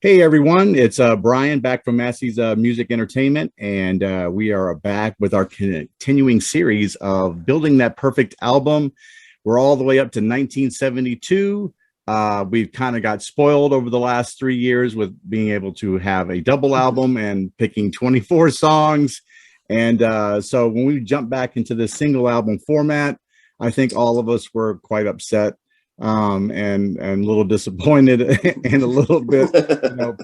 Hey everyone, it's Brian back from Massey's Music Entertainment, and we are back with our continuing series of building that perfect album. We're all the way up to 1972. We've kind of got spoiled over the last 3 years with being able to have a double album and picking 24 songs. And so when we jump back into the single album format, I think all of us were quite upset and a little disappointed and a little bit,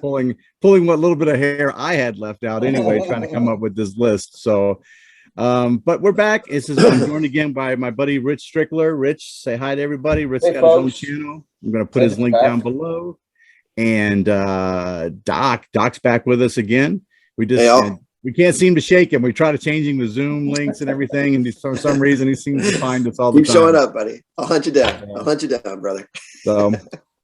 pulling what little bit of hair I had left out anyway, trying to come up with this list. So, but we're back. I'm joined again by my buddy Rich Strickler. Rich, say hi to everybody. Rich got folks. His own channel. I'm going to put his link down below. And Doc's back with us again. We can't seem to shake him. We try to changing the Zoom links and everything, and for some reason he seems to find us all the time. Keep showing up, buddy. I'll hunt you down. I'll hunt you down, brother.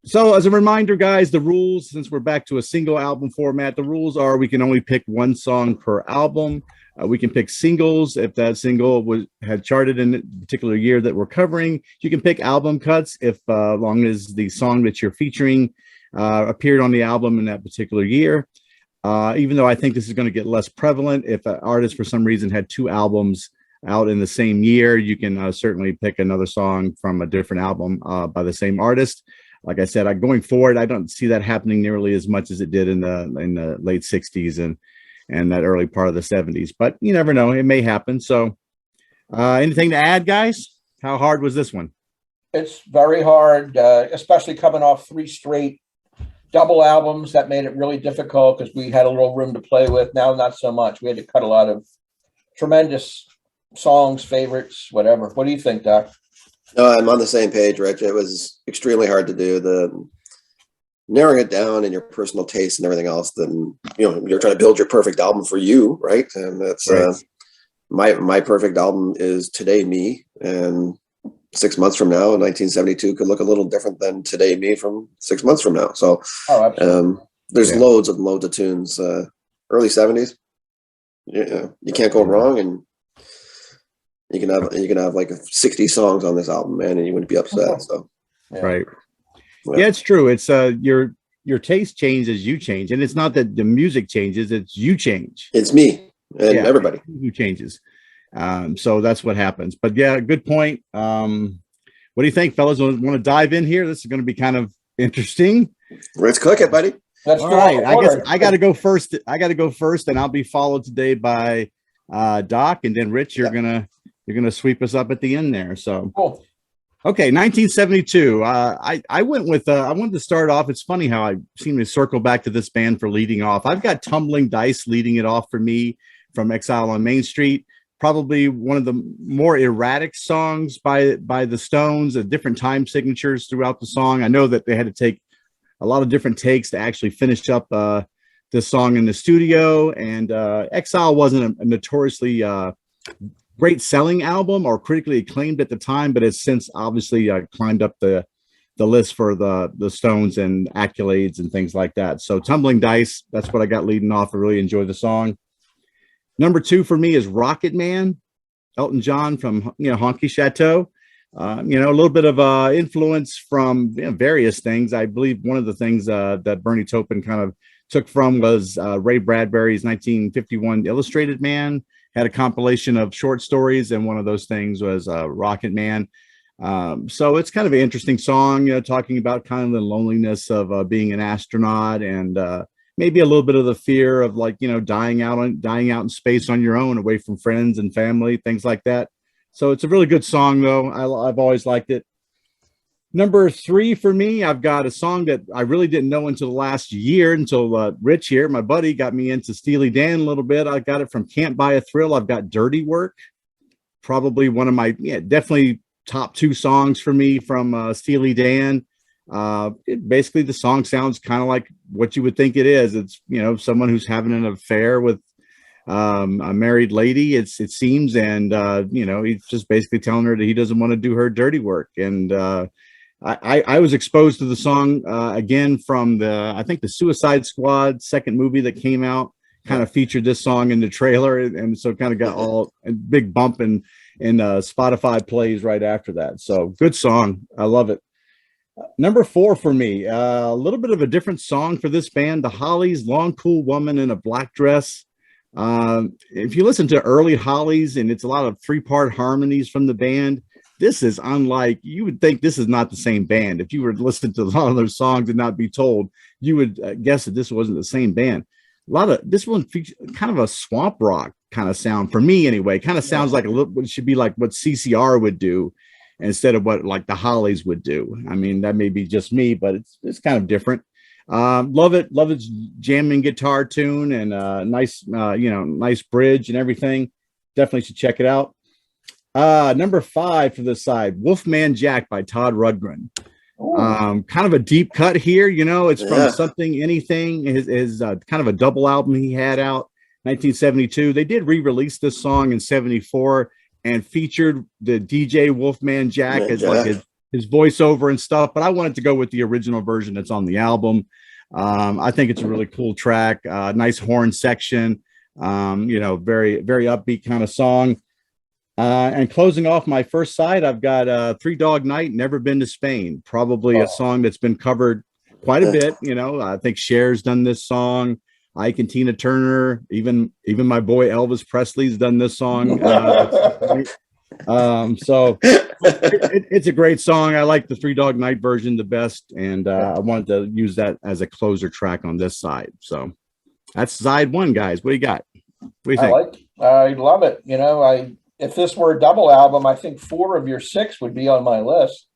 So as a reminder, guys, the rules, since we're back to a single album format, the rules are we can only pick one song per album. We can pick singles if that single had charted in a particular year that we're covering. You can pick album cuts if long as the song that you're featuring appeared on the album in that particular year. Even though I think this is going to get less prevalent, if an artist for some reason had two albums out in the same year, you can certainly pick another song from a different album by the same artist. Like I said, going forward, I don't see that happening nearly as much as it did in the late 60s and that early part of the 70s. But you never know, it may happen. So anything to add, guys? How hard was this one? It's very hard, especially coming off 3 straight double albums. That made it really difficult because we had a little room to play with. Now, not so much. We had to cut a lot of tremendous songs, favorites, whatever. What do you think, Doc? No, I'm on the same page, Rich. It was extremely hard to do. The narrowing it down in your personal taste and everything else. Then you're trying to build your perfect album for you, right? And that's right. My perfect album is Today Me, and 6 months from now, 1972 could look a little different than Today Me from 6 months from now. So there's loads of tunes. Early 70s, you can't go wrong, and you can have like 60 songs on this album, man, and you wouldn't be upset. So right. Yeah, it's true. It's your taste changes, you change, and it's not that the music changes, it's you change. It's me and everybody who changes. So that's what happens. But yeah, good point. What do you think, fellas? Want to dive in here? This is going to be kind of interesting. Let's cook it, buddy. All right. I guess I got to go first. And I'll be followed today by Doc, and then Rich. You're gonna sweep us up at the end there. So cool. Okay, 1972. I wanted to start off. It's funny how I seem to circle back to this band for leading off. I've got Tumbling Dice leading it off for me from Exile on Main Street. Probably one of the more erratic songs by the Stones, different time signatures throughout the song. I know that they had to take a lot of different takes to actually finish up this song in the studio. And Exile wasn't a notoriously great selling album or critically acclaimed at the time, but it's since obviously climbed up the list for the Stones and accolades and things like that. So Tumbling Dice, that's what I got leading off. I really enjoy the song. Number 2 for me is Rocket Man, Elton John from Honky Chateau. A little bit of influence from various things. I believe one of the things that Bernie Taupin kind of took from was Ray Bradbury's 1951 Illustrated Man. Had a compilation of short stories, and one of those things was Rocket Man. So it's kind of an interesting song, talking about kind of the loneliness of being an astronaut and maybe a little bit of the fear of dying out in space on your own, away from friends and family, things like that. So it's a really good song, though. I've always liked it. Number 3 for me, I've got a song that I really didn't know until the last year, until Rich here, my buddy, got me into Steely Dan a little bit. I got it from Can't Buy a Thrill. I've got Dirty Work, probably one of my, definitely top 2 songs for me from Steely Dan. Basically, the song sounds kind of like what you would think it is. It's someone who's having an affair with a married lady, it seems, and he's just basically telling her that he doesn't want to do her dirty work. And I was exposed to the song again from I think the Suicide Squad second movie that came out kind of featured this song in the trailer, and so kind of got all a big bump in Spotify plays right after that. So good song, I love it. Number 4 for me, a little bit of a different song for this band, the Hollies, Long Cool Woman in a Black Dress. If you listen to early Hollies, and it's a lot of 3-part harmonies from the band, this is unlike, you would think this is not the same band. If you were to listen to a lot of those songs and not be told, you would guess that this wasn't the same band. This one features kind of a swamp rock kind of sound for me anyway. Kind of sounds like it should be like what CCR would do instead of what like the Hollies would do. I mean, that may be just me, but it's kind of different. Love its jamming guitar tune and nice nice bridge and everything. Definitely should check it out. Number 5 for this side, Wolfman Jack by Todd Rundgren. Kind of a deep cut here, it's from Something Anything, his kind of a double album he had out 1972. They did re-release this song in 74 and featured the DJ Wolfman Jack as like his voiceover and stuff, but I wanted to go with the original version that's on the album. I think it's a really cool track, nice horn section, very, very upbeat kind of song. And closing off my first side, I've got Three Dog Night, Never Been to Spain, probably a song that's been covered quite a bit. I think Cher's done this song. Ike and Tina Turner, even my boy Elvis Presley's done this song. So it's a great song. I like the Three Dog Night version the best, and I wanted to use that as a closer track on this side. So that's side 1, guys. What do you got? What do you think? I love it. If this were a double album, I think 4 of your 6 would be on my list.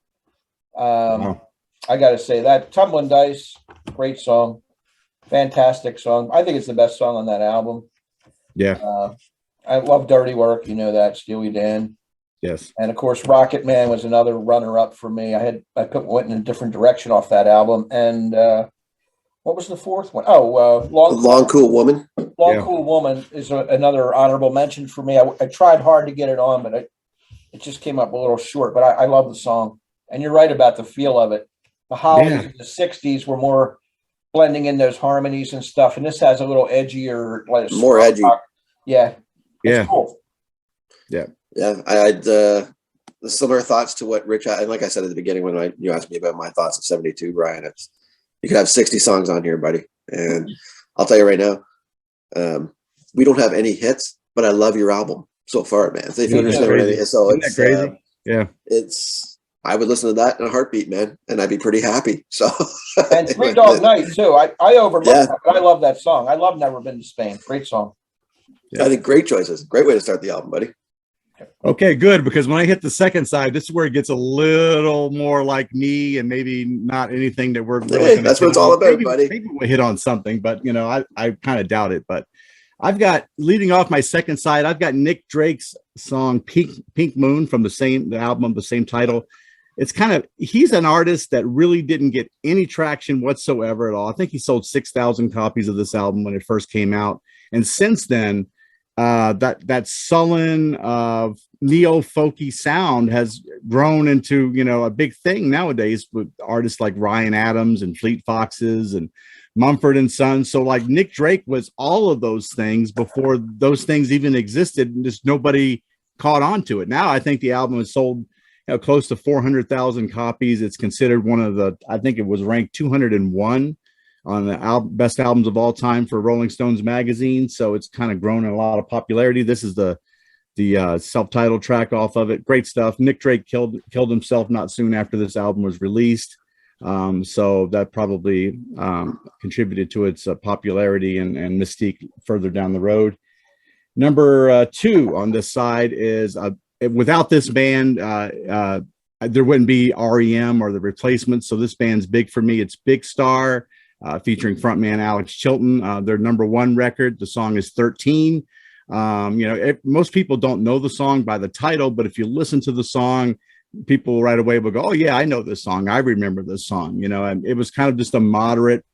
Wow. I got to say that Tumbling Dice, great song, fantastic song. I think it's the best song on that album. Yeah. I love Dirty Work. That Steely Dan. Yes. And of course, Rocket Man was another runner-up for me. I went in a different direction off that album. And what was the 4th one? Long Cool Woman. Cool Woman is another honorable mention for me. I tried hard to get it on, but it just came up a little short. But I love the song. And you're right about the feel of it. The Hollies in the 60s were more blending in those harmonies and stuff. And this has a little edgier, like more edgy. Rock. Yeah. Yeah. Cool. Yeah. Yeah. I had the similar thoughts to what Rich had. And like I said at the beginning, when you asked me about my thoughts of 72, Brian, you could have 60 songs on here, buddy. And I'll tell you right now, we don't have any hits, but I love your album so far, man. So if you understand what I mean. So it's crazy. I would listen to that in a heartbeat, man, and I'd be pretty happy. So and Three Dog Night too. I overlooked that, but I love that song. I love Never Been to Spain. Great song. Yeah. I think great choices. Great way to start the album, buddy. Okay, good, because when I hit the second side, this is where it gets a little more like me, and maybe not anything that we're really that's what it's all about, buddy. Maybe we'll hit on something, but I kind of doubt it. But I've got, leading off my second side, I've got Nick Drake's song Pink Moon from the album, the same title. It's he's an artist that really didn't get any traction whatsoever at all. I think he sold 6,000 copies of this album when it first came out. And since then, that sullen neo-folky sound has grown into, a big thing nowadays with artists like Ryan Adams and Fleet Foxes and Mumford & Sons. So like Nick Drake was all of those things before those things even existed, and just nobody caught on to it. Now I think the album has sold close to 400,000 copies. It's considered one of I think it was ranked 201 on the best albums of all time for Rolling Stones magazine. So it's kind of grown in a lot of popularity. This is the self-titled track off of it. Great stuff. Nick Drake killed himself not soon after this album was released. So that probably contributed to its popularity and mystique further down the road. Number 2 on this side is without this band, there wouldn't be REM or the Replacements. So this band's big for me. It's Big Star, featuring frontman Alex Chilton. Their number 1 record. The song is 13. Most people don't know the song by the title, but if you listen to the song, people right away will go, "Oh yeah, I know this song. I remember this song." And it was kind of just a moderate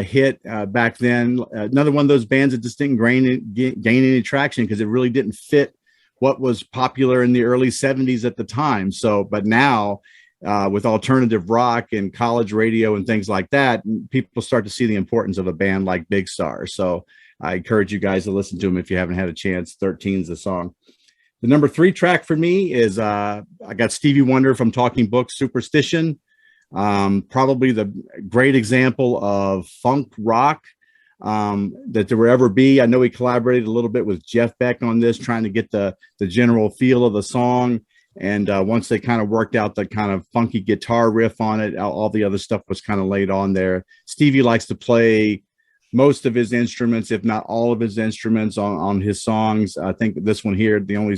hit back then. Another one of those bands that just didn't gain any traction because it really didn't fit what was popular in the early 70s at the time. So, but now with alternative rock and college radio and things like that, people start to see the importance of a band like Big Star. So I encourage you guys to listen to them if you haven't had a chance. 13 is the song. The number 3 track for me is I got Stevie Wonder from Talking Books, Superstition. Probably the great example of funk rock that there will ever be. I know he collaborated a little bit with Jeff Beck on this, trying to get the general feel of the song. And once they kind of worked out the kind of funky guitar riff on it, all the other stuff was kind of laid on there. Stevie likes to play most of his instruments, if not all of his instruments on his songs. I think this one here, the only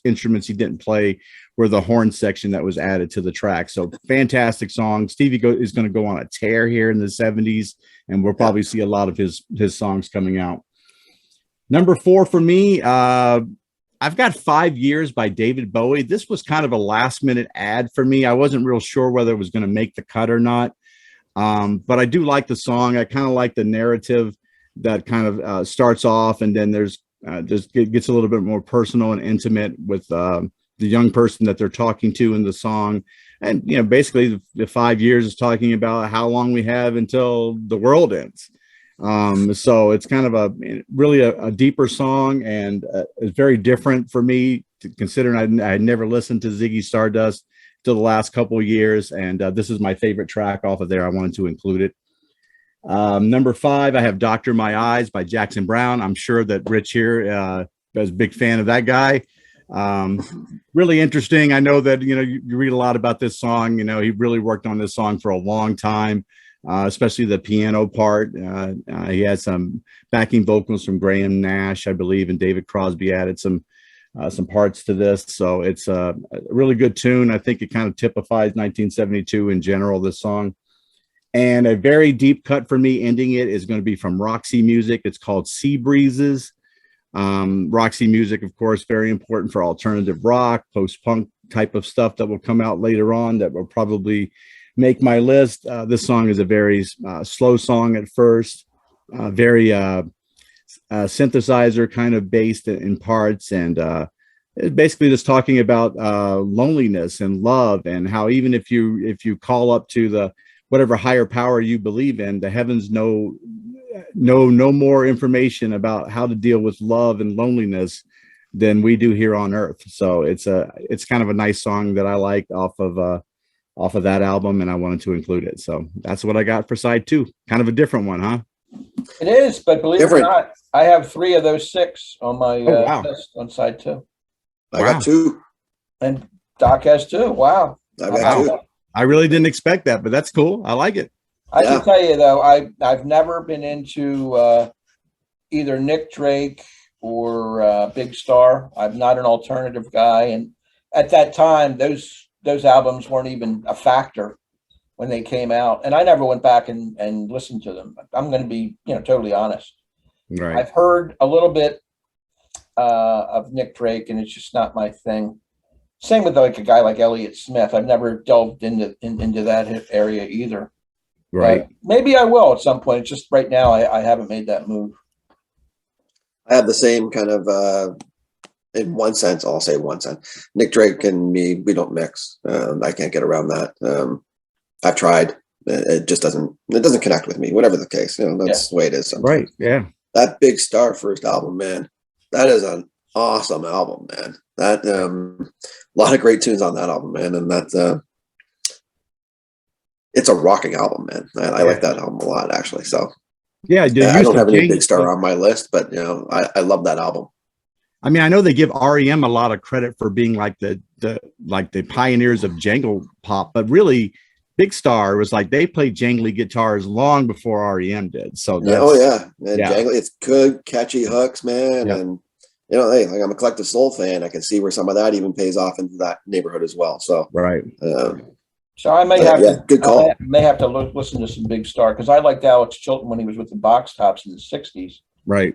instruments he didn't play were the horn section that was added to the track. So fantastic song. Stevie is going to go on a tear here in the 70s, and we'll probably see a lot of his songs coming out. Number 4 for me, I've got 5 Years by David Bowie. This was kind of a last minute ad for me. I wasn't real sure whether it was going to make the cut or not. But I do like the song. I kind of like the narrative that kind of starts off, and then there's just gets a little bit more personal and intimate with the young person that they're talking to in the song. And, you know, basically the 5 years is talking about how long we have until the world ends. So it's kind of really a deeper song, and it's very different for me, considering I had never listened to Ziggy Stardust till the last couple of years, and this is my favorite track off of there. I wanted to include it. Number 5, I have Doctor My Eyes by Jackson Browne. I'm sure that Rich here is a big fan of that guy. Really interesting. I know that, you know, you read a lot about this song. You know, he really worked on this song for a long time, especially the piano part. He had some backing vocals from Graham Nash, I believe, and David Crosby added some parts to this. So it's a really good tune. I think it kind of typifies 1972 in general, this song. And a very deep cut for me ending it is going to be from Roxy Music. It's called Sea Breezes. Roxy Music, of course, very important for alternative rock, post-punk type of stuff that will come out later on that will probably make my list. This song is a very slow song at first, very synthesizer kind of based in parts, and it's basically just talking about loneliness and love, and how even if you call up to the whatever higher power you believe in, the heavens know no more information about how to deal with love and loneliness than we do here on earth. So it's kind of a nice song that I liked off of that album, and I wanted to include it. So that's what I got for side 2. Kind of a different one, huh? It is, but believe it or not, I have 3 of those 6 on my list on side 2. I got 2. And Doc has 2. Wow. I got 2. I really didn't expect that, but that's cool. I like it. I can tell you, though, I've never been into either Nick Drake or Big Star. I'm not an alternative guy. And at that time, those albums weren't even a factor when they came out. And I never went back and listened to them. I'm going to be, totally honest. Right. I've heard a little bit of Nick Drake, and it's just not my thing. Same with like a guy like Elliott Smith. I've never delved into that area either. Right. Maybe I will at some point. It's just right now I haven't made that move. I have the same kind of, in one sense, I'll say one sense. Nick Drake and me, we don't mix. I can't get around that. I've tried. It just doesn't connect with me, whatever the case. That's the way it is sometimes. Right. Yeah. That Big Star first album, man, that is an awesome album, man. That a lot of great tunes on that album, man, and that it's a rocking album, man. I like that album a lot, actually. So yeah, I don't have any Big Star on my list, but I love that album. I mean, I know they give REM a lot of credit for being like the pioneers of jangle pop, but really Big Star was like they played jangly guitars long before REM did. So jangly, it's good, catchy hooks, man, and hey, like I'm a Collective Soul fan. I can see where some of that even pays off into that neighborhood as well. So right. So I may have to good call. may have to listen to some Big Star, because I liked Alex Chilton when he was with the Box Tops in the '60s. Right.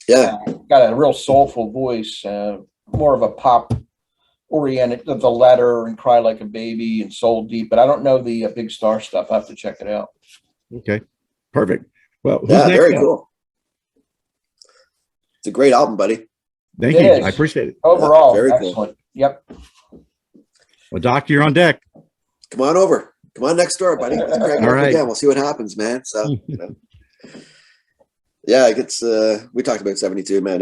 Yeah. Got a real soulful voice, more of a pop oriented, The Letter and Cry Like a Baby and Soul Deep, but I don't know the Big Star stuff. I have to check it out. Okay. Perfect. Well, who's yeah, next very up? cool. It's a great album, buddy. Thank you. I appreciate it. Overall, very excellent. cool. Yep. Well, Doc, you're on deck. Come on over. Come on next door, buddy. Let's crank it All up right. again. We'll see what happens, man. So, yeah, it gets. We talked about 72, man.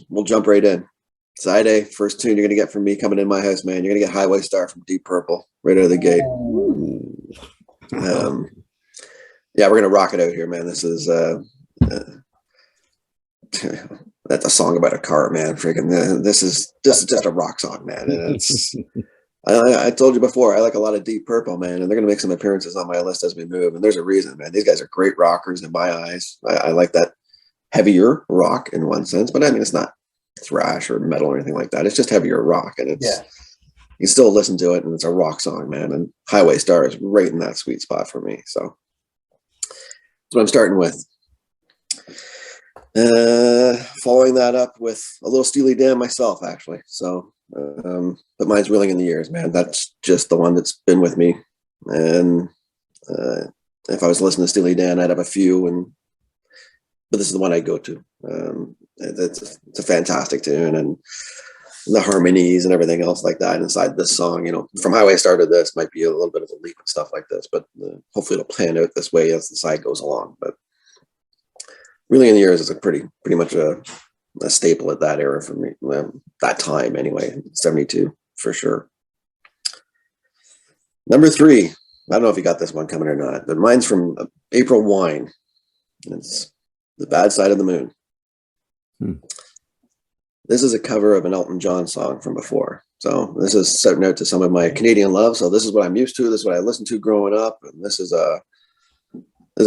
We'll jump right in. Side A, first tune you're gonna get from me coming in my house, man. You're gonna get Highway Star from Deep Purple right out of the gate. Ooh. Yeah, we're gonna rock it out here, man. This is that's a song about a car, man. Freaking, this is just a rock song, man. And it's I told you before, I like a lot of Deep Purple, man, and they're gonna make some appearances on my list as we move. And there's a reason, man. These guys are great rockers in my eyes. I like that heavier rock in one sense, but I mean, it's not thrash or metal or anything like that. It's just heavier rock, and it's you can still listen to it, and it's a rock song, man. And Highway Star is right in that sweet spot for me. So that's what I'm starting with. Following that up with a little Steely Dan myself, actually. So, but mine's Wheeling in the Years, man. That's just the one that's been with me. And if I was listening to Steely Dan, I'd have a few, but this is the one I go to. It's a fantastic tune, and the harmonies and everything else like that inside this song, you know, from Highway Star to this might be a little bit of a leap and stuff like this, but hopefully it'll plan out this way as the side goes along. But Really in the Years is a pretty much a staple at that era for me, that time anyway, 72 for sure. Number 3, I don't know if you got this one coming or not, but mine's from April Wine. It's The Bad Side of the Moon. This is a cover of an Elton John song from before. So this is setting out to some of my Canadian love. So this is what I'm used to. This is what I listened to growing up. And this is a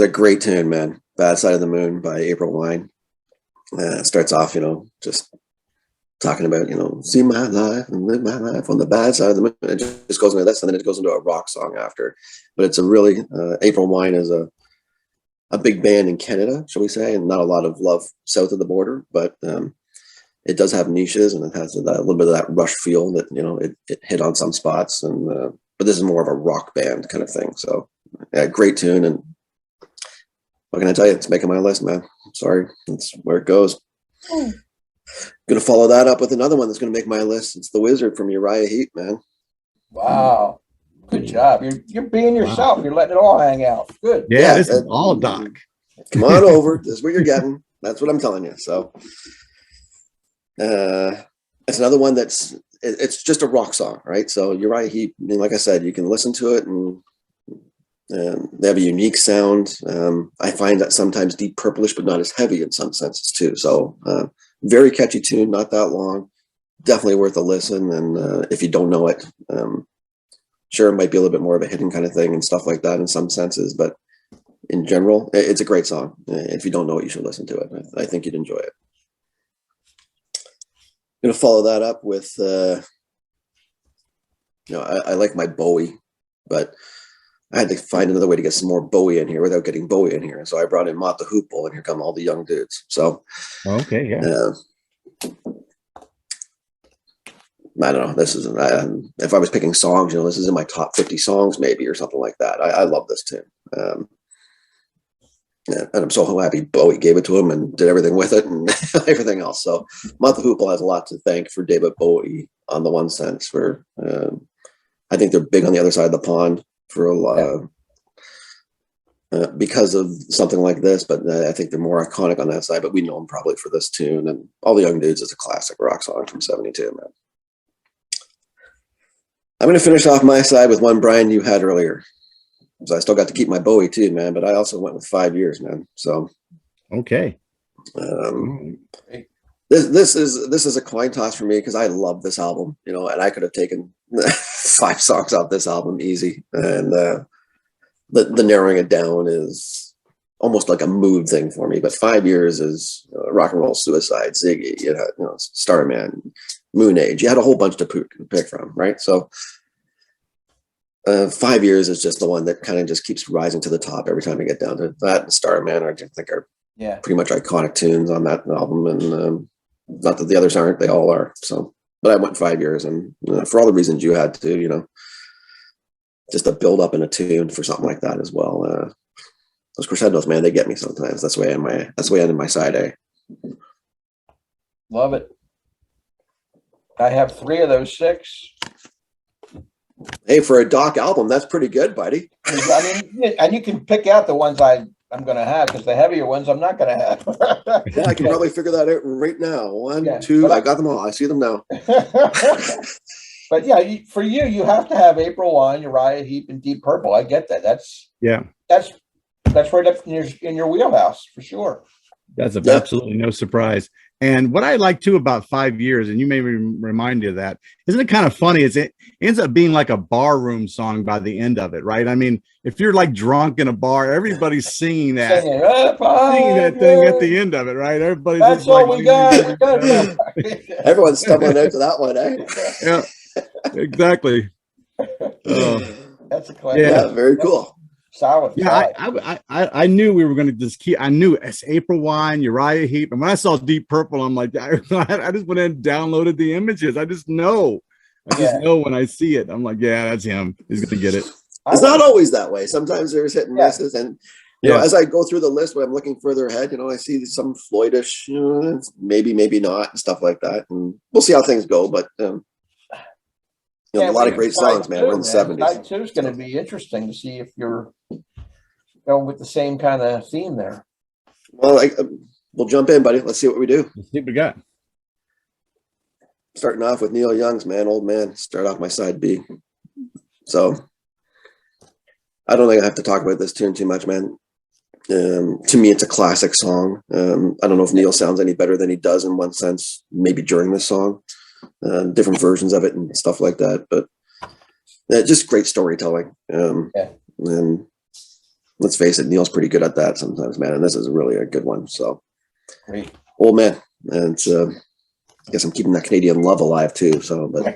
great tune, man. Bad Side of the Moon by April Wine. It starts off, you know, just talking about, you know, see my life and live my life on the bad side of the moon. It just goes into this, and then it goes into a rock song after. But it's a really, April Wine is a big band in Canada, shall we say, and not a lot of love south of the border, but it does have niches, and it has a little bit of that Rush feel that, you know, it hit on some spots, and but this is more of a rock band kind of thing. So yeah, great tune, and what can I tell you? It's making my list, man. Sorry, that's where it goes. Gonna follow that up with another one that's gonna make my list. It's The Wizard from Uriah Heep, man. Wow, good job. You're being yourself. Wow. You're letting it all hang out. Good. Yeah, this is all Doc. Come on over. This is what you're getting. That's what I'm telling you. So, it's another one it's just a rock song, right? So Uriah Heep, I mean, like I said, you can listen to it, and they have a unique sound. I find that sometimes Deep Purplish, but not as heavy in some senses too. So very catchy tune, not that long. Definitely worth a listen. And if you don't know it, sure, it might be a little bit more of a hidden kind of thing and stuff like that in some senses. But in general, it's a great song. If you don't know it, you should listen to it. I think you'd enjoy it. I'm going to follow that up with, you know, I like my Bowie, but I had to find another way to get some more Bowie in here without getting Bowie in here. And so I brought in Mott the Hoople, and here come all the young dudes. So, okay, yeah. I don't know. This is, if I was picking songs, you know, this is in my top 50 songs maybe, or something like that. I love this tune. And I'm so happy Bowie gave it to him and did everything with it and everything else. So Mott the Hoople has a lot to thank for David Bowie on the one sense, where I think they're big on the other side of the pond for a lot because of something like this, but I think they're more iconic on that side. But we know them probably for this tune, and All the Young Dudes is a classic rock song from 72, man. I'm going to finish off my side with one, Brian, you had earlier. So I still got to keep my Bowie too, man, but I also went with 5 years, man. So okay. This is a coin toss for me, because I love this album, you know, and I could have taken 5 songs off this album easy. And the narrowing it down is almost like a mood thing for me. But 5 years is Rock and Roll Suicide, Ziggy, you know, Starman, Moon Age. You had a whole bunch to pick from, right? So 5 years is just the one that kind of just keeps rising to the top every time I get down to that. And Starman, I think are pretty much iconic tunes on that album. And not that the others aren't, they all are. So, but I went 5 years, and for all the reasons you had to, you know, just a build up in a tune for something like that as well. Those crescendos, man, they get me sometimes. That's the way I end in my side A. Love it. I have 3 of those 6. Hey, for a Doc album, that's pretty good, buddy. I mean, and you can pick out the ones I'm going to have, because the heavier ones I'm not going to have. Yeah, I can probably figure that out right now. 1, 2, I got them all. I see them now. But yeah, for you, you have to have April Wine, Uriah Heep, and Deep Purple. I get that. That's right up in your wheelhouse for sure. That's absolutely no surprise. And what I like too about 5 years, and you may remind you of that, isn't it kind of funny? It ends up being like a bar room song by the end of it, right? I mean, if you're like drunk in a bar, everybody's singing that, singing that thing at the end of it, right? Everybody's that's all we got. Everyone's stumbling out to that one, eh? Yeah, exactly. That's a classic. Yeah, very cool. Solid. Yeah, I knew we were going to just keep. I knew it's April Wine, Uriah Heep, and when I saw Deep Purple, I'm like, I just went in and downloaded the images. I just know when I see it. I'm like, yeah, that's him. He's going to get it. It's not always that way. Sometimes there's hit and misses, and you know, as I go through the list, when I'm looking further ahead, you know, I see some Floydish, you know, maybe not, and stuff like that, and we'll see how things go. But you know, a lot of great songs, man. We're in the 70s. Side 2 is going to be interesting to see if you're going with the same kind of theme there. Well, we'll jump in, buddy. Let's see what we do. Let's see what we got. Starting off with Neil Young's "Man, Old Man." Start off my side B. So I don't think I have to talk about this tune too much, man. To me, it's a classic song. I don't know if Neil sounds any better than he does in one sense, maybe during this song. Different versions of it and stuff like that, but just great storytelling. And let's face it, Neil's pretty good at that sometimes, man. And this is really a good one. So, great. Old Man, and I guess I'm keeping that Canadian love alive too. So, but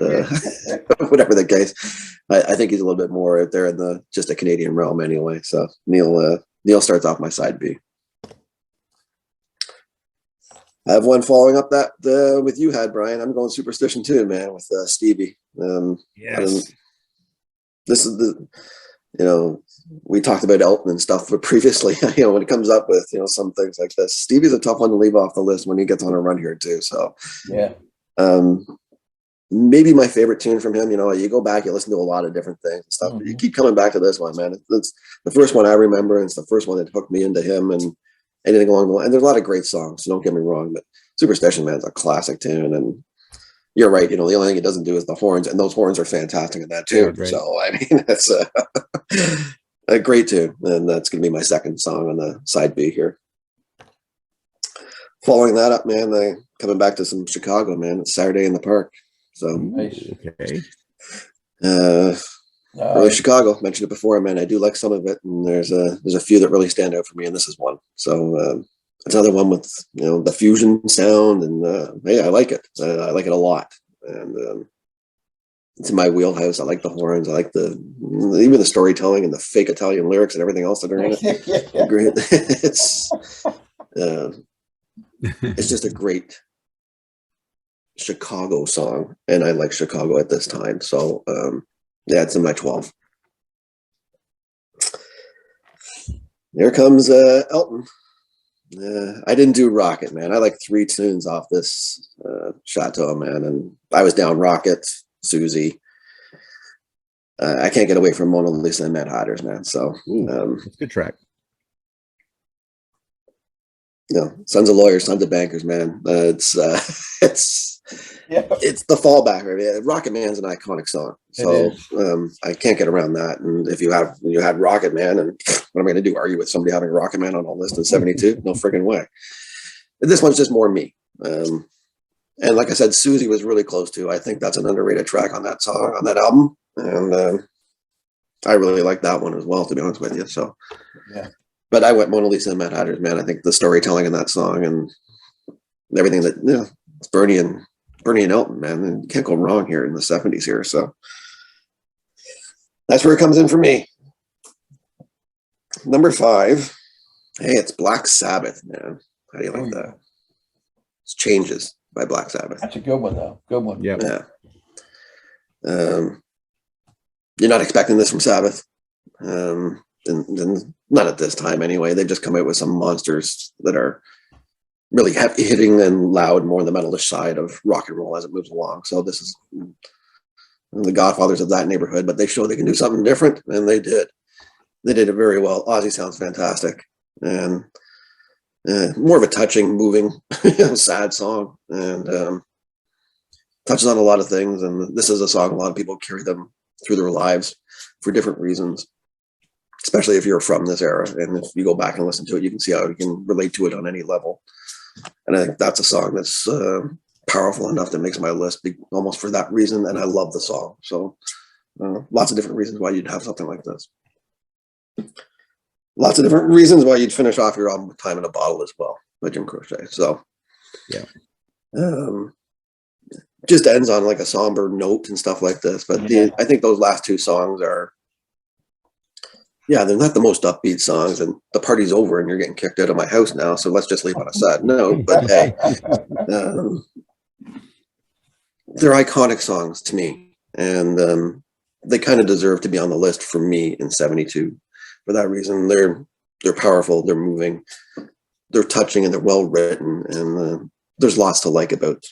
whatever the case, I think he's a little bit more out there in the just a Canadian realm anyway. So Neil starts off my side B. I have one following up that with you had, Brian. I'm going Superstition too, man, with Stevie. Yes. This is the, you know, we talked about Elton and stuff, but previously, you know, when it comes up with, you know, some things like this, Stevie's a tough one to leave off the list when he gets on a run here too. So, maybe my favorite tune from him. You know, you go back, you listen to a lot of different things and stuff, but you keep coming back to this one, man. It's the first one I remember, and it's the first one that hooked me into him and anything along the line. And there's a lot of great songs, so don't get me wrong, but Superstition, man, is a classic tune. And you're right, you know, the only thing it doesn't do is the horns, and those horns are fantastic in that tune. So, I mean, that's a great tune, and that's going to be my second song on the side B here. Following that up, man, coming back to some Chicago, man, it's Saturday in the Park. So, nice. Okay. Early Chicago, mentioned it before, man. I do like some of it, and there's a few that really stand out for me, and this is one. So it's another one with, you know, the fusion sound, and hey, I like it. I like it a lot, and it's in my wheelhouse. I like the horns. I like even the storytelling and the fake Italian lyrics and everything else that are in it. It's just a great Chicago song, and I like Chicago at this time. So yeah, it's in my 12. Here comes Elton. I didn't do Rocket, man. I like 3 tunes off this Chateau, man, and I was down Rocket, Susie. I can't get away from Mona Lisa and Mad Hatters, man. So it's a good track. You know, Sons of Lawyers, Sons of Bankers, man. It's the fallback. Right? Rocket Man's an iconic song, so I can't get around that. And if you had Rocket Man, and what am I going to do? Argue with somebody having Rocket Man on a list in 72? No friggin' way. This one's just more me. And like I said, Susie was really close to. I think that's an underrated track on that song, on that album, and I really like that one as well, to be honest with you. So yeah. But I went Mona Lisa and Mad Hatters, man. I think the storytelling in that song and everything that, you know, it's Bernie and Elton, man. And you can't go wrong here in the 70s here. So that's where it comes in for me. Number 5. Hey, it's Black Sabbath, man. How do you like that? It's Changes by Black Sabbath. That's a good one, though. Good one. Yeah. You're not expecting this from Sabbath. And not at this time anyway. They've just come out with some monsters that are really heavy hitting and loud, more on the metalish side of rock and roll as it moves along. So this is the godfathers of that neighborhood, but they showed they can do something different, and they did. They did it very well. Ozzy sounds fantastic, and more of a touching, moving, sad song. And touches on a lot of things, and this is a song a lot of people carry them through their lives for different reasons, especially if you're from this era. And if you go back and listen to it, you can see how you can relate to it on any level. And I think that's a song that's powerful enough that makes my list almost for that reason. And I love the song. So lots of different reasons why you'd have something like this. Lots of different reasons why you'd finish off your album with Time in a Bottle as well by Jim Croce. So yeah. Just ends on like a somber note and stuff like this. But I think those last two songs are, they're not the most upbeat songs, and the party's over and you're getting kicked out of my house now. So let's just leave on a sad note. But hey, they're iconic songs to me, and they kind of deserve to be on the list for me in 72. For that reason, they're powerful, they're moving, they're touching, and they're well written, and there's lots to like about.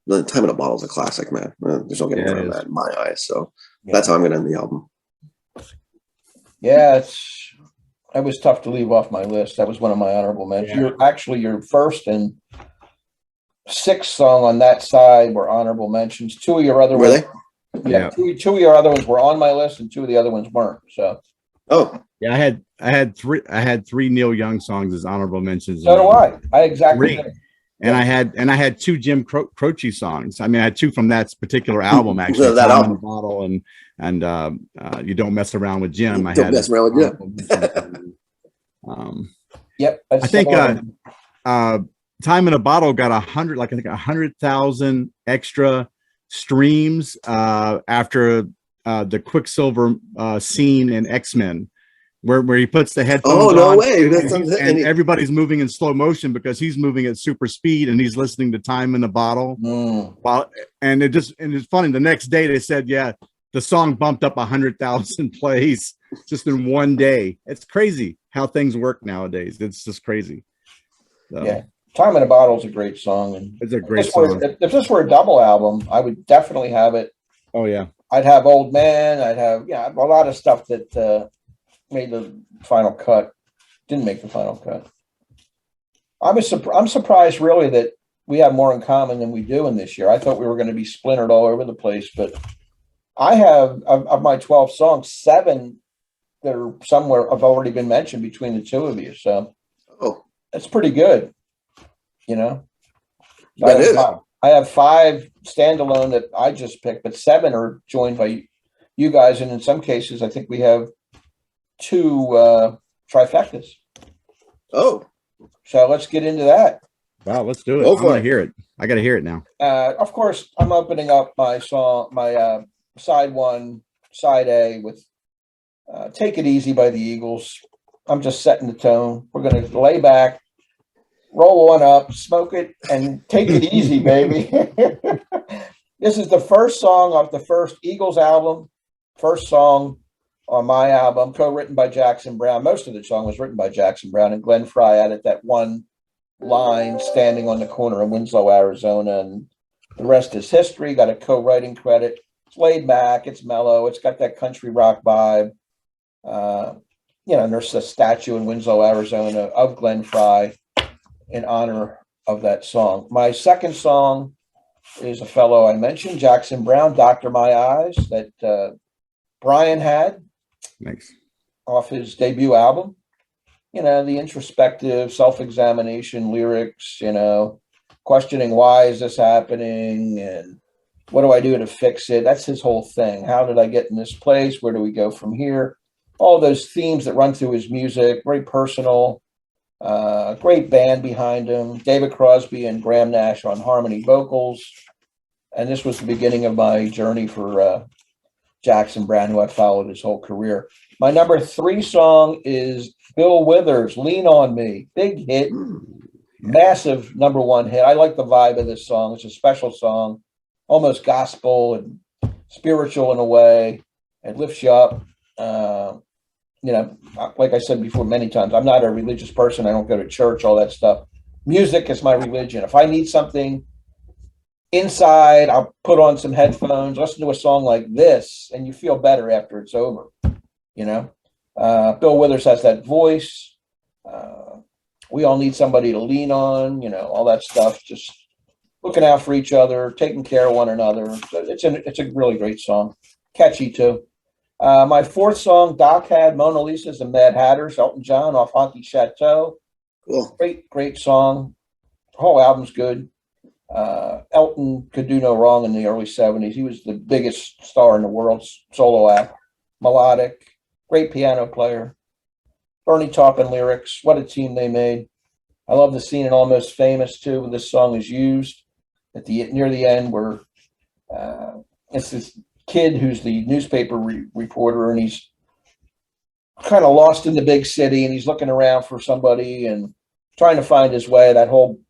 The Time in a Bottle is a classic, man. There's no getting around that in my eyes. So that's how I'm going to end the album. Yeah, it was tough to leave off my list. That was one of my honorable mentions. Your first and sixth song on that side were honorable mentions. Two of your other ones, two of your other ones were on my list, and two of the other ones weren't. So, I had three Neil Young songs as honorable mentions. So do I. I exactly did. And I had two Jim Croce songs. I mean, I had two from that particular album, actually. That Time album. in a Bottle and You Don't Mess Around with Jim. Mess around with Jim. Yep. I think Time in a Bottle got 100,000 extra streams after the Quicksilver scene in X-Men. Where he puts the headphones on, way! And everybody's moving in slow motion because he's moving at super speed and he's listening to Time in a Bottle. And it's funny. The next day they said, the song bumped up 100,000 plays just in one day. It's crazy how things work nowadays. It's just crazy. So. Yeah, Time in a Bottle is a great song, and it's a great song. If this were a double album, I would definitely have it. Oh yeah, I'd have Old Man. I'd have a lot of stuff that. Made the final cut, didn't make the final cut. I'm surprised really that we have more in common than we do in this year. I thought we were going to be splintered all over the place, but I have of my 12 songs, 7 that are somewhere have already been mentioned between the two of you. So that's pretty good. I have 5 standalone that I just picked, but 7 are joined by you guys, and in some cases I think we have 2 trifectas. So let's get into that. Wow, let's do it. I want to hear it. I got to hear it now. Of course, I'm opening up my song, my side 1, side A with "Take It Easy" by the Eagles. I'm just setting the tone. We're going to lay back, roll one up, smoke it, and take it easy, baby. This is the first song off the first Eagles album. First song on my album, co-written by Jackson Browne. Most of the song was written by Jackson Browne, and Glenn Frey added that one line, standing on the corner of Winslow, Arizona, and the rest is history. Got a co-writing credit. It's laid back, it's mellow, it's got that country rock vibe. And there's a statue in Winslow, Arizona of Glenn Frey in honor of that song. My second song is a fellow I mentioned, Jackson Browne, "Doctor My Eyes," that Brian had. Thanks. Off his debut album, the introspective self-examination lyrics, questioning why is this happening and what do I do to fix it? That's his whole thing. How did I get in this place? Where do we go from here? All those themes that run through his music, very personal, great band behind him, David Crosby and Graham Nash on harmony vocals. And this was the beginning of my journey for Jackson Browne, who I followed his whole career. My number 3 song is Bill Withers, "Lean on Me." Big hit, massive number 1 hit. I like the vibe of this song. It's a special song, almost gospel and spiritual in a way. It lifts you up. Like I said before many times, I'm not a religious person. I don't go to church, all that stuff. Music is my religion. If I need something inside, I'll put on some headphones, listen to a song like this, and you feel better after it's over. Bill Withers has that voice. We all need somebody to lean on, all that stuff. Just looking out for each other, taking care of one another. So it's a really great song, catchy too. My fourth song, Doc had Mona Lisa's and Mad Hatters, Elton John off Haunted Chateau. Cool. Great song. The whole album's good. Elton could do no wrong in the early 70s. He was the biggest star in the world, solo act, melodic, great piano player. Bernie Taupin lyrics, what a team they made. I love the scene in Almost Famous too, when this song is used at near the end, where it's this kid who's the newspaper reporter, and he's kind of lost in the big city, and he's looking around for somebody and trying to find his way. That whole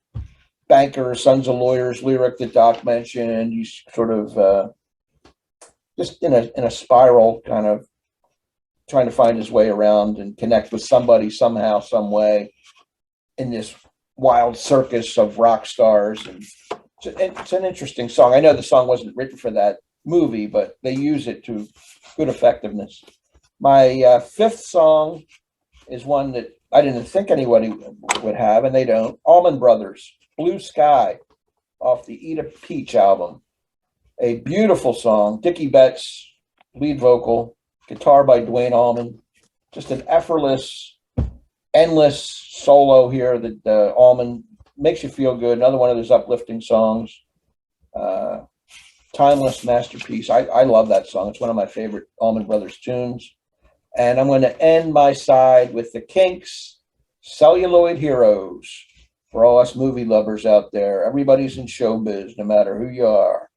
banker, sons of lawyers lyric that Doc mentioned, he's sort of just in a spiral, kind of trying to find his way around and connect with somebody somehow, some way in this wild circus of rock stars. And it's an interesting song. I know the song wasn't written for that movie, but they use it to good effectiveness. My fifth song is one that I didn't think anybody would have, and they don't. Almond Brothers, Blue Sky, off the Eat a Peach album. A beautiful song. Dickie Betts, lead vocal, guitar by Dwayne Allman. Just an effortless, endless solo here that Allman makes you feel good. Another one of those uplifting songs. Timeless masterpiece. I love that song. It's one of my favorite Allman Brothers tunes. And I'm going to end my side with the Kinks, Celluloid Heroes. For all us movie lovers out there, everybody's in showbiz, no matter who you are.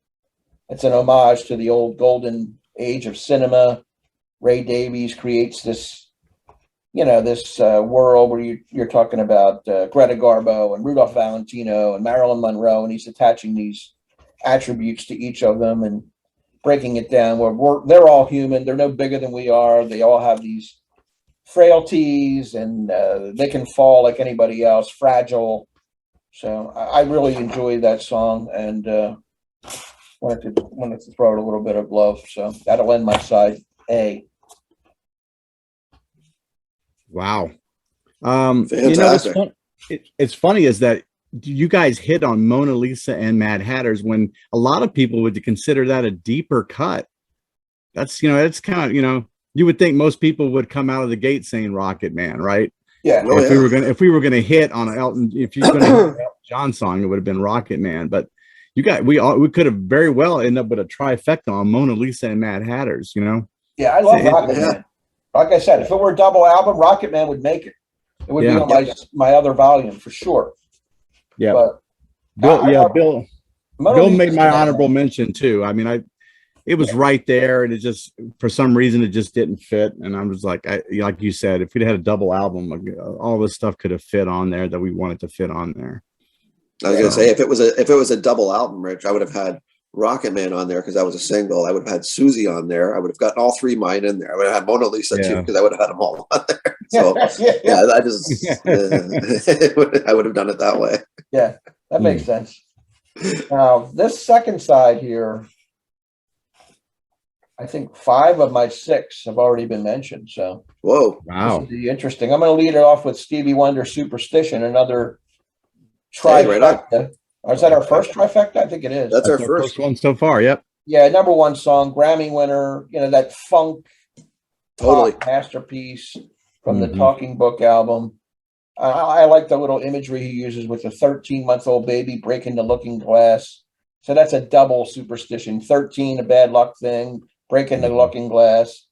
It's an homage to the old golden age of cinema. Ray Davies creates this, this world where you're talking about Greta Garbo and Rudolph Valentino and Marilyn Monroe, and he's attaching these attributes to each of them and breaking it down where they're all human. They're no bigger than we are. They all have these frailties, and they can fall like anybody else, fragile. So I really enjoyed that song, and wanted to throw it a little bit of love. So that'll end my side A. Wow. Fantastic. It's funny is that you guys hit on Mona Lisa and Mad Hatters when a lot of people would consider that a deeper cut. That's, it's kind of, you would think most people would come out of the gate saying Rocket Man, right? Yeah. If we were gonna hit on an Elton, if you're gonna hit an Elton John song, it would have been Rocket Man. But we could have very well ended up with a trifecta on Mona Lisa and Mad Hatters, Yeah, I love Rocket Man. Like I said, if it were a double album, Rocket Man would make it. It would be on my other volume for sure. Yeah. But Bill made my honorable mention too. I mean, it was right there, and it just, for some reason, it just didn't fit. And I'm just like you said, if we'd had a double album, all this stuff could have fit on there that we wanted to fit on there. I was gonna say, if it was a double album, Rich, I would have had Rocket Man on there because that was a single. I would have had Susie on there. I would have gotten all three mine in there. I would have had Mona Lisa too because I would have had them all on there. So I would have done it that way. Yeah, that makes sense. Now this second side here, I think 5 of my 6 have already been mentioned. So whoa, wow, this will be interesting. I'm going to lead it off with Stevie Wonder, Superstition, another trifecta. Hey, right on. Or is that our first trifecta? I think it is. That's our first one so far. Yep. Yeah, number 1 song, Grammy winner. That funk, totally masterpiece from the Talking Book album. I like the little imagery he uses with the 13-month-old baby breaking the looking glass. So that's a double superstition. 13, a bad luck thing. Breaking the looking glass.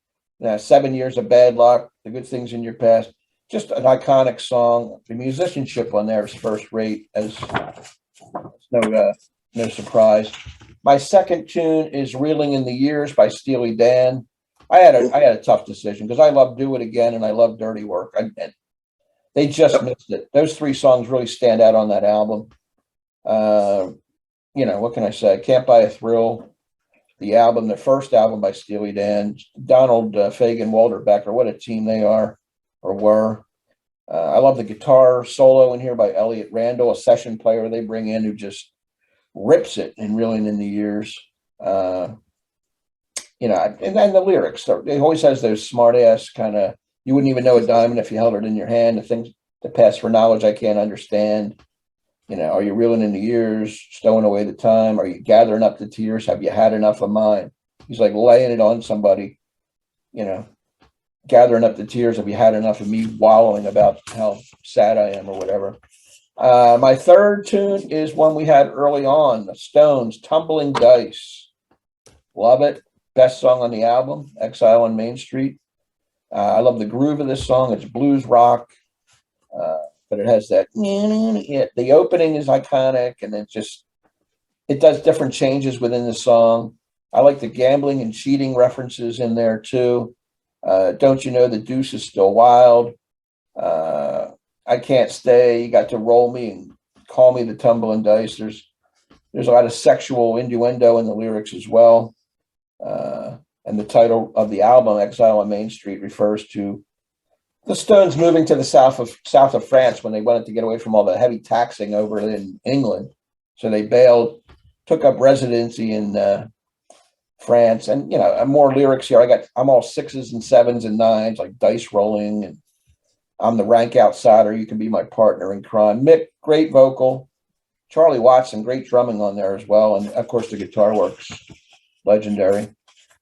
7 years of bad luck. The good things in your past. Just an iconic song. The musicianship on there is first rate. As no surprise. My second tune is "Reeling in the Years" by Steely Dan. I had a tough decision because I love "Do It Again" and I love "Dirty Work." They just missed it. Those 3 songs really stand out on that album. What can I say? "Can't Buy a Thrill," the first album by Steely Dan. Donald Fagen, Walter Becker, what a team they are or were. I love the guitar solo in here by Elliot Randall, a session player they bring in who just rips it in "Reeling in the Years." And then the lyrics. It always has those smart ass kind of, you wouldn't even know a diamond if you held it in your hand. The things that pass for knowledge I can't understand. Are you reeling in the years, stowing away the time? Are you gathering up the tears? Have you had enough of mine? He's like laying it on somebody, gathering up the tears. Have you had enough of me wallowing about how sad I am or whatever? My third tune is one we had early on, the Stones, Tumbling Dice. Love it. Best song on the album, Exile on Main Street. I love the groove of this song. It's blues rock, but it has that. The opening is iconic, and it does different changes within the song. I like the gambling and cheating references in there too. Don't you know the deuce is still wild? I can't stay. You got to roll me and call me the tumbling dice. There's a lot of sexual innuendo in the lyrics as well. And the title of the album, Exile on Main Street, refers to the Stones moving to the south of France when they wanted to get away from all the heavy taxing over in England. So they bailed, took up residency in France. And, more lyrics here. I'm all 6s and 7s and 9s, like dice rolling, and I'm the rank outsider. You can be my partner in crime. Mick, great vocal. Charlie Watson, great drumming on there as well. And of course, the guitar works, legendary.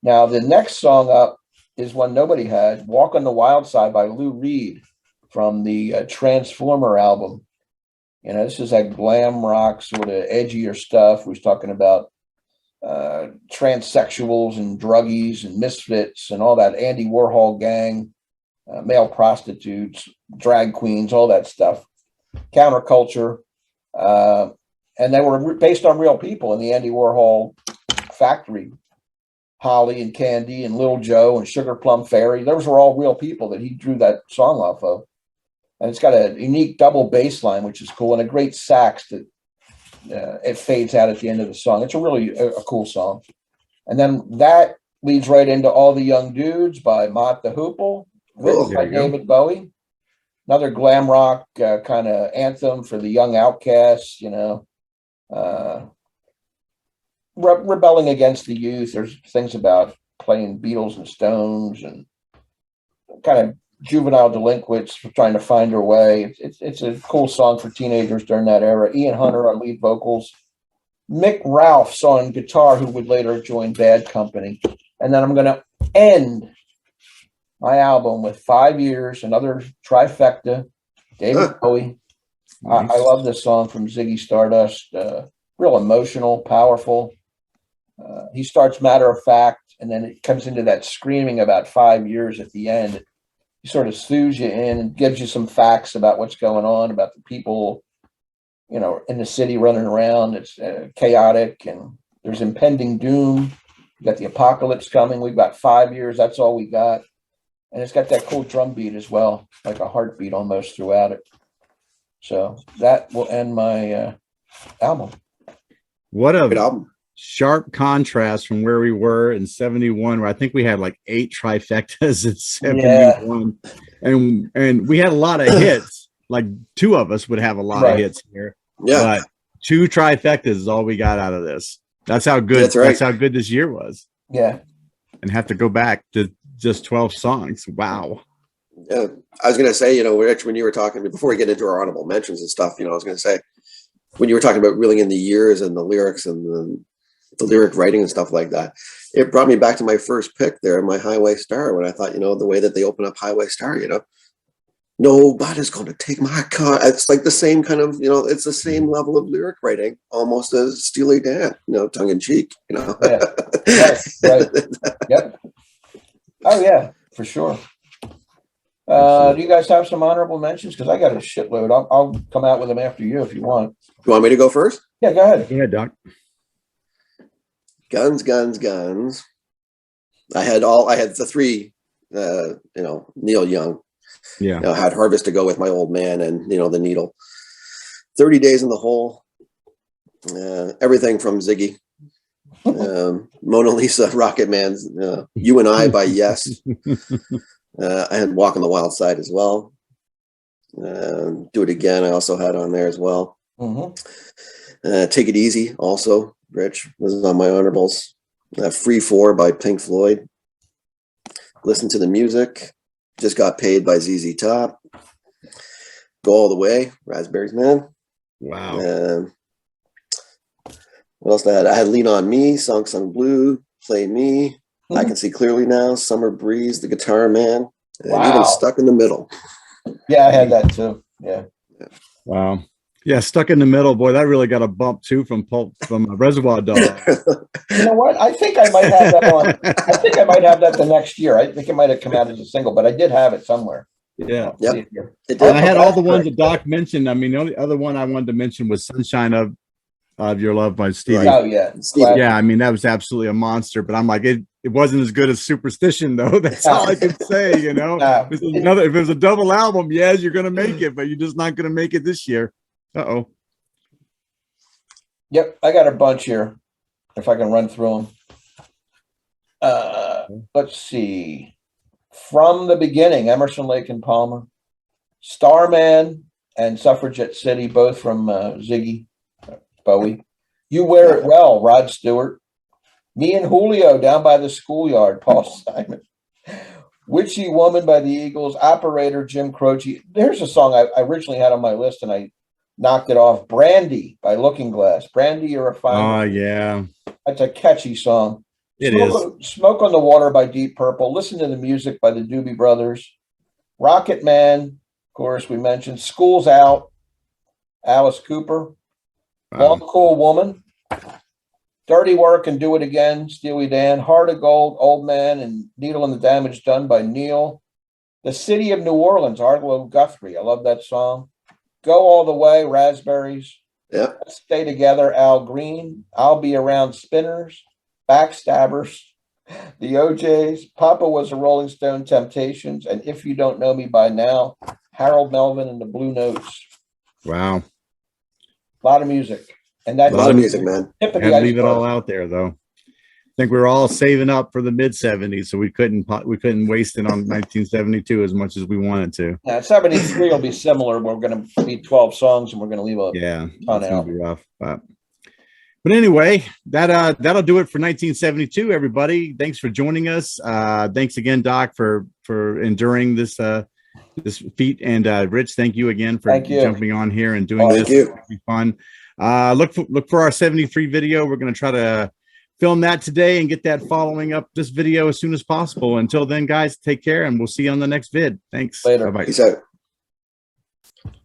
Now, the next song up is one nobody had, Walk on the Wild Side by Lou Reed from the Transformer album. This is that glam rock, sort of edgier stuff. We was talking about transsexuals and druggies and misfits and all that Andy Warhol gang, male prostitutes, drag queens, all that stuff. Counterculture. And they were based on real people in the Andy Warhol factory. Holly and Candy and Little Joe and Sugar Plum Fairy. Those were all real people that he drew that song off of. And it's got a unique double bass line, which is cool, and a great sax that it fades out at the end of the song. It's a really a cool song. And then that leads right into All the Young Dudes by Mott the Hoople, written by David Bowie. Another glam rock kind of anthem for the young outcasts, rebelling against the youth. There's things about playing Beatles and Stones and kind of juvenile delinquents trying to find their way. It's a cool song for teenagers during that era. Ian Hunter on lead vocals. Mick Ralphs on guitar, who would later join Bad Company. And then I'm going to end my album with 5 years, another trifecta, David Bowie. Nice. I love this song from Ziggy Stardust. Real emotional, powerful. He starts matter of fact, and then it comes into that screaming about 5 years at the end. He sort of soothes you in and gives you some facts about what's going on, about the people, in the city running around. It's chaotic, and there's impending doom. You got the apocalypse coming. We've got 5 years. That's all we got. And it's got that cool drum beat as well, like a heartbeat almost throughout it. So that will end my album. What a good album. Sharp contrast from where we were in 71, where I think we had like 8 trifectas in 71. Yeah. And we had a lot of hits. Like 2 of us would have a lot of hits here. Yeah. But 2 trifectas is all we got out of this. That's how good that's how good this year was. Yeah. And have to go back to just 12 songs. Wow. Yeah. I was gonna say, Rich, when you were talking before we get into our honorable mentions and stuff, I was gonna say, when you were talking about reeling in the years and the lyrics and the lyric writing and stuff like that, it brought me back to my first pick there, my Highway Star, when I thought, the way that they open up Highway Star, nobody's going to take my car. It's like the same kind of, it's the same level of lyric writing, almost as Steely Dan, tongue in cheek, Yeah. Right. Yep. Oh yeah, for sure. Do you guys have some honorable mentions? Because I got a shitload. I'll come out with them after you if you want. You want me to go first? Yeah, go ahead. Yeah, Doc. Guns, guns, guns. I had the 3, Neil Young. Yeah. Had Harvest to go with my old man and, the Needle. 30 Days in the Hole. Everything from Ziggy. Mona Lisa, Rocket Man's You and I by Yes. I had Walk on the Wild Side as well. Do It Again I also had on there as well. Mm-hmm. Take It Easy also, Rich, was on my honorables. Free 4 by Pink Floyd. Listen to the Music. Just Got Paid by ZZ Top. Go All the Way, Raspberries Man. Wow. What else did I had? I had Lean on Me, Song Sung Blue, Play Me, I Can See Clearly Now, Summer Breeze, The Guitar Man, and even Stuck in the Middle. Yeah, I had that too. Yeah. Wow. Yeah, Stuck in the Middle, boy, that really got a bump too from Reservoir Dogs. You know what? I think I might have that on. I think I might have that the next year. I think it might have come out as a single, but I did have it somewhere. Yeah. Yep. And I had all the ones that Doc mentioned. I mean, the only other one I wanted to mention was Sunshine of Your Love by Stevie. Oh yeah. Stevie. Yeah, I mean, that was absolutely a monster, but I'm like, it wasn't as good as Superstition, though. That's all I can say, you know. If it was a double album, yes, you're gonna make it, but you're just not gonna make it this year. Uh-oh. Yep, I got a bunch here. If I can run through them. Let's see. From the Beginning, Emerson, Lake and Palmer. Starman and Suffragette City, both from Ziggy, Bowie. You Wear It Well, Rod Stewart. Me and Julio, Down by the Schoolyard, Paul Simon. Witchy Woman by the Eagles. Operator, Jim Croce. There's a song I originally had on my list and I knocked it off. Brandy by Looking Glass. Brandy, You're a Fine. Oh, yeah. That's a catchy song. It is. Smoke on the Water by Deep Purple. Listen to the Music by the Doobie Brothers. Rocket Man, of course, we mentioned. School's Out, Alice Cooper. Long Cool Woman. Dirty Work and Do It Again, Steely Dan. Heart of Gold, Old Man, and Needle and the Damage Done by Neil. The City of New Orleans, Arlo Guthrie. I love that song. Go All the Way, Raspberries. Yeah. Stay Together, Al Green. I'll Be Around, Spinners. Backstabbers. The OJs. Papa Was a Rolling Stone, Temptations. And If You Don't Know Me by Now, Harold Melvin and the Blue Notes. Wow. A lot of music. And that's A lot of music, man. Had to leave it all out there, though. I think we were all saving up for the mid 70s, so we couldn't waste it on 1972 as much as we wanted to. Yeah, 73 will be similar. We're going to be 12 songs, and we're going to leave a ton out. Be rough, but anyway, that'll do it for 1972. Everybody, thanks for joining us. Thanks again, Doc, for enduring this feat, and Rich, thank you again for jumping on here and doing this. It'll be fun. Look for our 73 video. We're going to try to film that today and get that following up this video as soon as possible. Until then, guys, take care, and we'll see you on the next vid. Thanks. Later. Bye-bye. Peace out.